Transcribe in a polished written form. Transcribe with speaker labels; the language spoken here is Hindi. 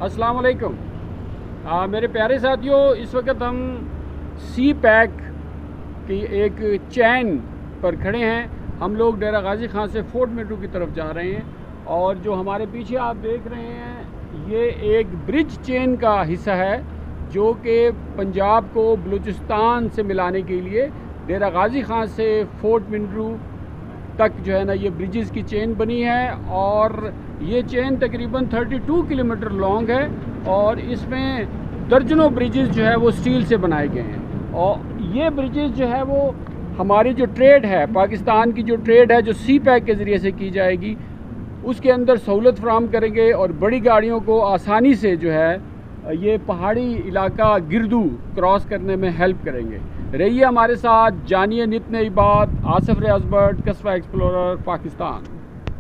Speaker 1: अस्सलाम वालेकुम। मेरे प्यारे साथियों, इस वक्त हम सी पैक की एक चैन पर खड़े हैं। हम लोग डेरा गाजी खान से फोर्ट मिंटू की तरफ जा रहे हैं और जो हमारे पीछे आप देख रहे हैं ये एक ब्रिज चेन का हिस्सा है जो कि पंजाब को बलूचिस्तान से मिलाने के लिए डेरा गाजी खान से फोर्ट मिंटू तक जो है ना ये ब्रिजेस की चेन बनी है और ये चेन तकरीबन 32 किलोमीटर लॉन्ग है और इसमें दर्जनों ब्रिजेस जो है वो स्टील से बनाए गए हैं। और ये ब्रिजेस जो है वो हमारी जो ट्रेड है, पाकिस्तान की जो ट्रेड है जो सी पैक के ज़रिए से की जाएगी, उसके अंदर सहूलत फराहम करेंगे और बड़ी गाड़ियों को आसानी से जो है ये पहाड़ी इलाका गिरदू क्रॉस करने में हेल्प करेंगे। रहिए हमारे साथ, जानिए नित नई बात। आसिफ रियाज भट्ट, कस्बा एक्सप्लोरर, पाकिस्तान।